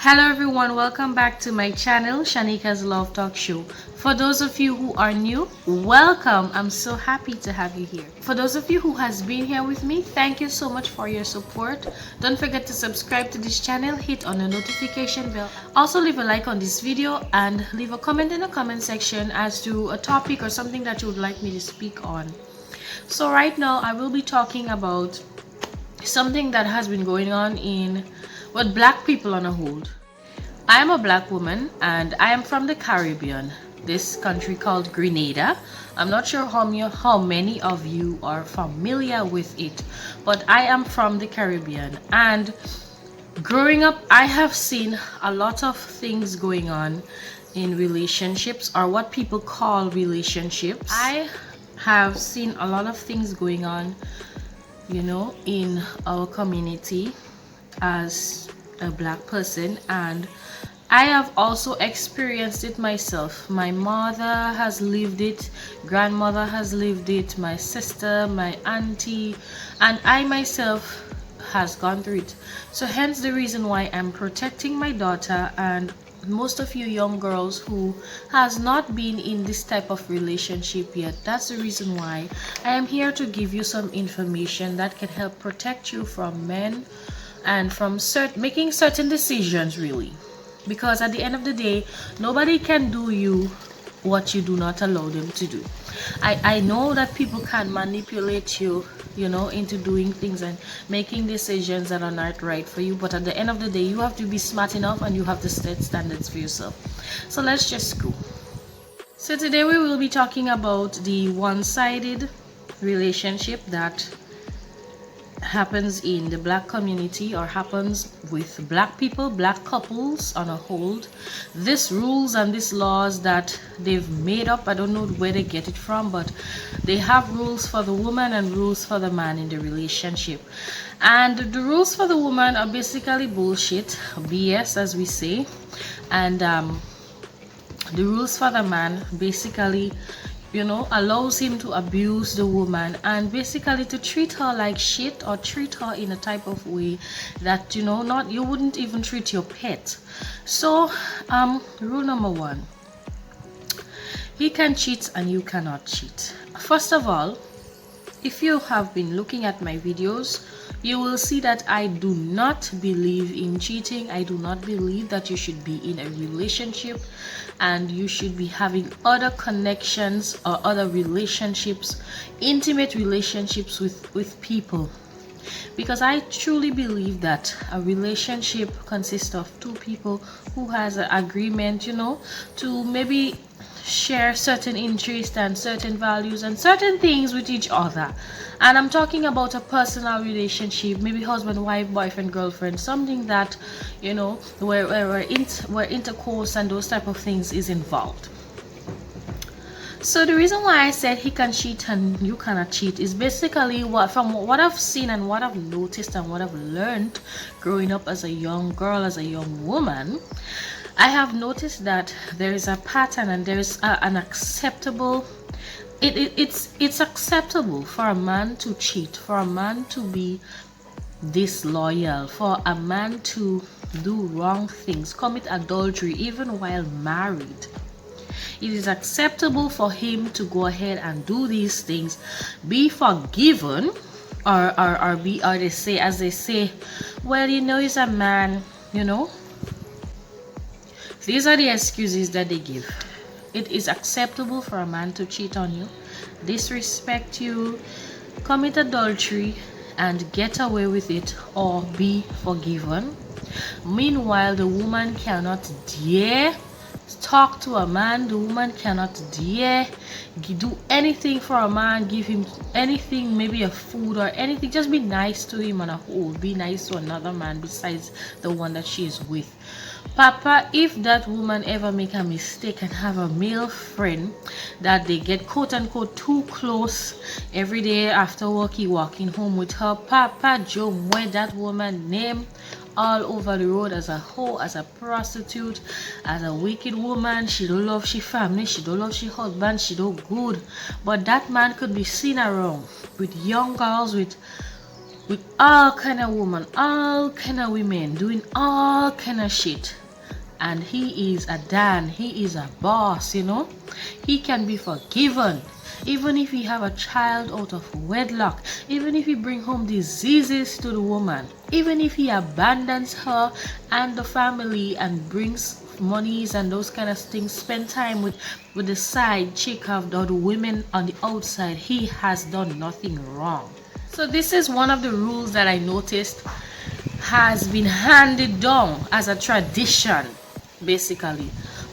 Hello everyone, welcome back to my channel, Shanika's Love Talk Show. For those of you who are new, welcome. I'm so happy to have you here. For those of you who has been here with me, thank you so much for your support. Don't forget to subscribe to this channel, hit on the notification bell. Also leave a like on this video and leave a comment in the comment section as to a topic or something that you would like me to speak on. So right now I will be talking about something that has been going on in with black people on a whole. I am a black woman and I am from the Caribbean, this country called Grenada. I'm not sure how many of you are familiar with it, but I am from the Caribbean, and growing up I have seen a lot of things going on in relationships, or what people call relationships. I have seen a lot of things going on, in our community as a black person, and I have also experienced it myself. My mother has lived it, grandmother has lived it, my sister, my auntie, and I myself has gone through it. So hence the reason why I'm protecting my daughter and most of you young girls who has not been in this type of relationship yet. That's the reason why I am here to give you some information that can help protect you from men and from making certain decisions, really, because at the end of the day nobody can do you what you do not allow them to do. I know that people can manipulate you, into doing things and making decisions that are not right for you, but at the end of the day you have to be smart enough and you have to set standards for yourself. So let's just go. So today we will be talking about the one-sided relationship that happens in the black community, or happens with black people, black couples on a whole. These rules and these laws that they've made up, I don't know where they get it from, but they have rules for the woman and rules for the man in the relationship. And the rules for the woman are basically bullshit, BS as we say, and the rules for the man basically allows him to abuse the woman and basically to treat her like shit, or treat her in a type of way that not you wouldn't even treat your pet. So rule number one: he can cheat and you cannot cheat. First of all, if you have been looking at my videos, you will see that I do not believe in cheating. I do not believe that you should be in a relationship and you should be having other connections or other relationships, intimate relationships with people, because I truly believe that a relationship consists of two people who has an agreement, to maybe share certain interests and certain values and certain things with each other. And I'm talking about a personal relationship, maybe husband, wife, boyfriend, girlfriend, something that where intercourse and those type of things is involved. So the reason why I said he can cheat and you cannot cheat is basically from what I've seen and what I've noticed and what I've learned growing up as a young girl, as a young woman. I have noticed that there is a pattern and there is an acceptable. It's acceptable for a man to cheat, for a man to be disloyal, for a man to do wrong things, commit adultery even while married. It is acceptable for him to go ahead and do these things, be forgiven, or they say, well, he's a man, These are the excuses that they give. It is acceptable for a man to cheat on you, disrespect you, commit adultery, and get away with it, or be forgiven. Meanwhile, the woman cannot dare talk to a man. The woman cannot dare do anything for a man, give him anything, maybe a food or anything. Just be nice to him on a whole. Be nice to another man besides the one that she is with. Papa, if that woman ever make a mistake and have a male friend that they get quote unquote too close every day after work, he walking home with her, Papa Joe wear that woman name all over the road as a hoe, as a prostitute, as a wicked woman. She don't love she family, she don't love she husband, she don't good. But that man could be seen around with young girls, with with all kind of women, all kind of women, doing all kind of shit. And he is a Dan, he is a boss, you know. He can be forgiven. Even if he have a child out of wedlock, even if he bring home diseases to the woman, even if he abandons her and the family and brings monies and those kind of things, spend time with the side chick of the women on the outside, he has done nothing wrong. So this is one of the rules that I noticed has been handed down as a tradition, basically,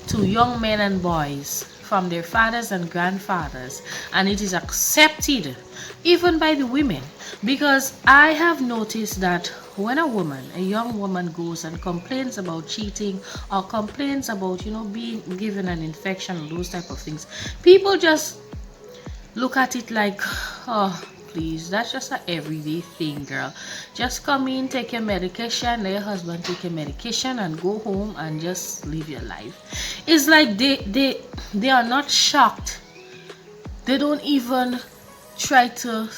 to young men and boys from their fathers and grandfathers, and it is accepted even by the women, because I have noticed that when a young woman goes and complains about cheating or complains about, you know, being given an infection, those type of things, people just look at it like, oh, please, that's just an everyday thing, girl. Just come in, take your medication, let your husband take your medication, and go home and just live your life. It's like they are not shocked. They don't even try to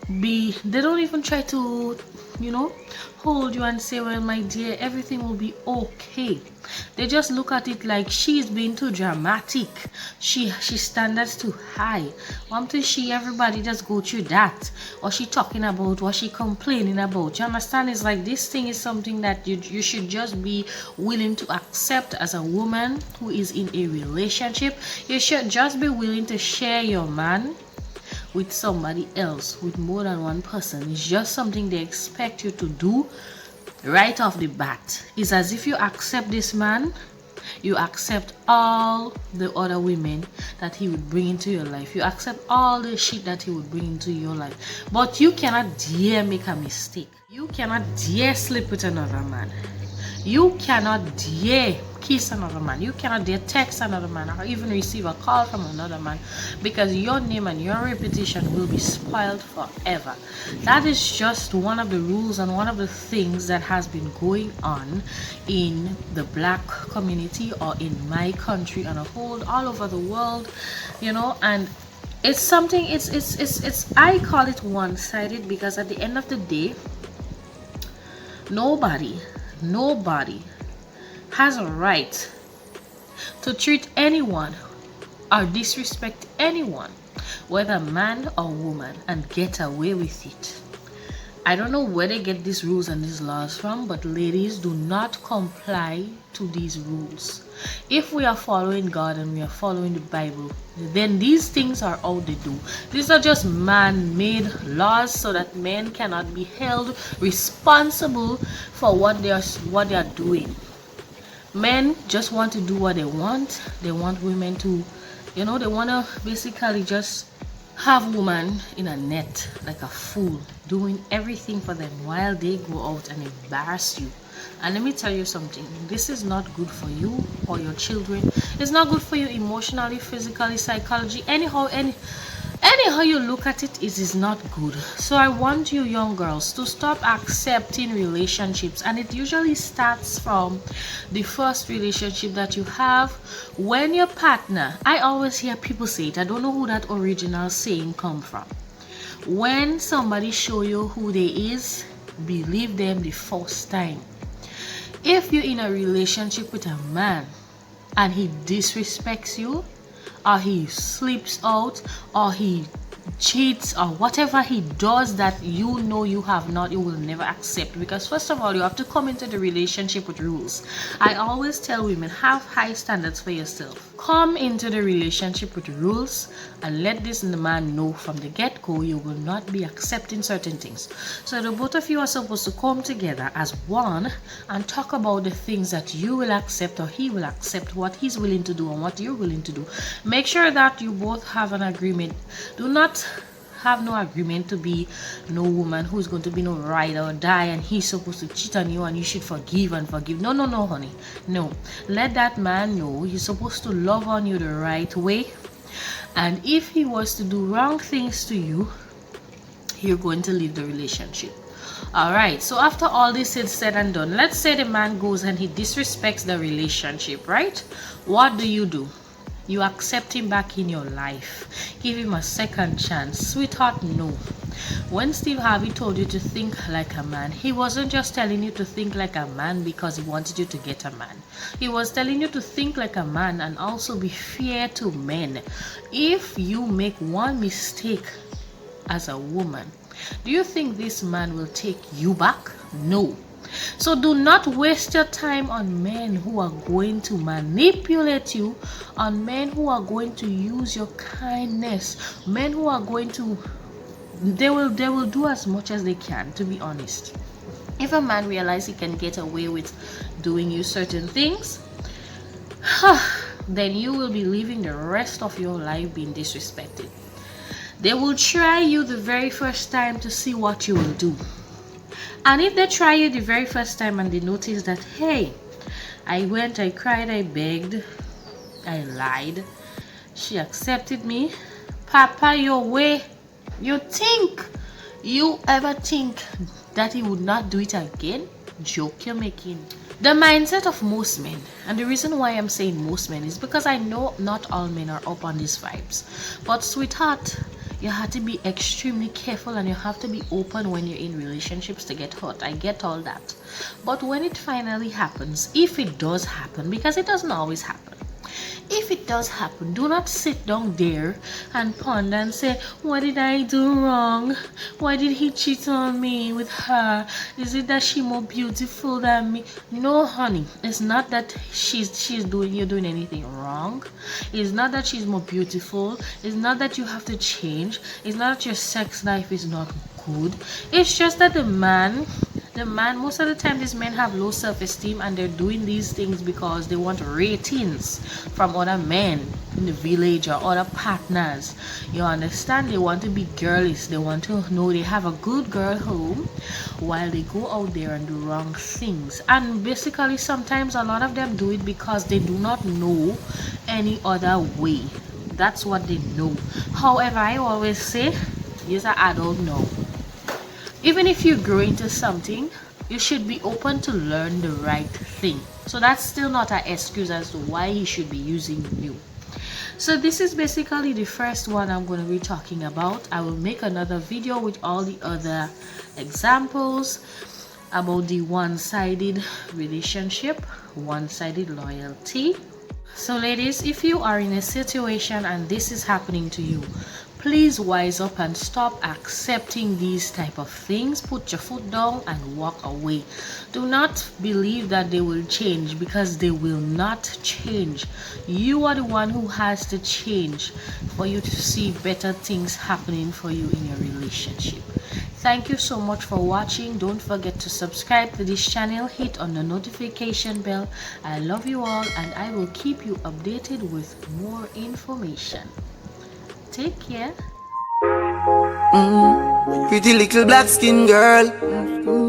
they don't even try to, you know, hold you and say, well, my dear, everything will be okay. They just look at it like she's being too dramatic, she standards too high. Want to see everybody just go through that? What she talking about, what she complaining about? You understand? It's like this thing is something that you should just be willing to accept as a woman who is in a relationship. You should just be willing to share your man with somebody else, with more than one person. It's just something they expect you to do right off the bat. It's as if you accept this man, you accept all the other women that he would bring into your life. You accept all the shit that he would bring into your life. But you cannot dare make a mistake. You cannot dare sleep with another man. You cannot dare kiss another man. You cannot dare text another man or even receive a call from another man, because your name and your reputation will be spoiled forever. That is just one of the rules and one of the things that has been going on in the black community or in my country on a whole, all over the world, you know. And it's something, it's I call it one-sided, because at the end of the day, nobody has a right to treat anyone or disrespect anyone, whether man or woman, and get away with it. I don't know where they get these rules and these laws from, but ladies, do not comply to these rules. If we are following God and we are following the Bible, then these things are all they do. These are just man-made laws so that men cannot be held responsible for what they are doing. Men just want to do what they want. They want women to, you know, they want to basically just have women in a net like a fool, doing everything for them while they go out and embarrass you. And let me tell you something, this is not good for you or your children. It's not good for you emotionally, physically, psychologically, anyhow you look at it, it is not good. So I want you young girls to stop accepting relationships, and it usually starts from the first relationship that you have when your partner, I always hear people say it, I don't know who that original saying come from. When somebody show you who they is, believe them the first time. If you're in a relationship with a man and he disrespects you, or he sleeps out, or he cheats, or whatever he does that you know you will never accept, because first of all, you have to come into the relationship with rules. I always tell women, have high standards for yourself. Come into the relationship with rules and let this man know from the get-go you will not be accepting certain things. So the both of you are supposed to come together as one and talk about the things that you will accept or he will accept, what he's willing to do and what you're willing to do. Make sure that you both have an agreement. Do not have no agreement to be no woman who's going to be no ride or die and he's supposed to cheat on you and you should forgive. No, honey. No. Let that man know he's supposed to love on you the right way. And if he was to do wrong things to you, you're going to leave the relationship. Alright, so after all this is said and done, let's say the man goes and he disrespects the relationship, right? What do? You accept him back in your life. Give him a second chance. Sweetheart, no. When Steve Harvey told you to think like a man, he wasn't just telling you to think like a man because he wanted you to get a man. He was telling you to think like a man and also be fair to men. If you make one mistake as a woman, do you think this man will take you back? No. So do not waste your time on men who are going to manipulate you, on men who are going to use your kindness, men who are going to, they will do as much as they can, to be honest. If a man realizes he can get away with doing you certain things, then you will be living the rest of your life being disrespected. They will try you the very first time to see what you will do. And if they try you the very first time and they notice that, hey, I went, I cried, I begged, I lied, she accepted me, Papa, your way, you ever think that he would not do it again? Joke you're making. The mindset of most men, and the reason why I'm saying most men is because I know not all men are up on these vibes. But sweetheart, you have to be extremely careful and you have to be open when you're in relationships to get hurt. I get all that. But when it finally happens, if it does happen, because it doesn't always happen, if it does happen, do not sit down there and ponder and say, what did I do wrong? Why did he cheat on me with her? Is it that she's more beautiful than me? No, honey, it's not that you're doing anything wrong. It's not that she's more beautiful. It's not that you have to change. It's not that your sex life is not good. It's just that the man, most of the time these men have low self-esteem and they're doing these things because they want ratings from other men in the village or other partners. You understand? They want to be girlish. They want to know they have a good girl home while they go out there and do wrong things. And basically sometimes a lot of them do it because they do not know any other way. That's what they know. However, I always say, you're an adult now. Even if you grow into something, you should be open to learn the right thing. So that's still not an excuse as to why he should be using you. So this is basically the first one I'm going to be talking about. I will make another video with all the other examples about the one-sided relationship, one-sided loyalty. So ladies, if you are in a situation and this is happening to you, please wise up and stop accepting these type of things. Put your foot down and walk away. Do not believe that they will change, because they will not change. You are the one who has to change for you to see better things happening for you in your relationship. Thank you so much for watching. Don't forget to subscribe to this channel. Hit on the notification bell. I love you all and I will keep you updated with more information. Take care. Pretty little black skin girl.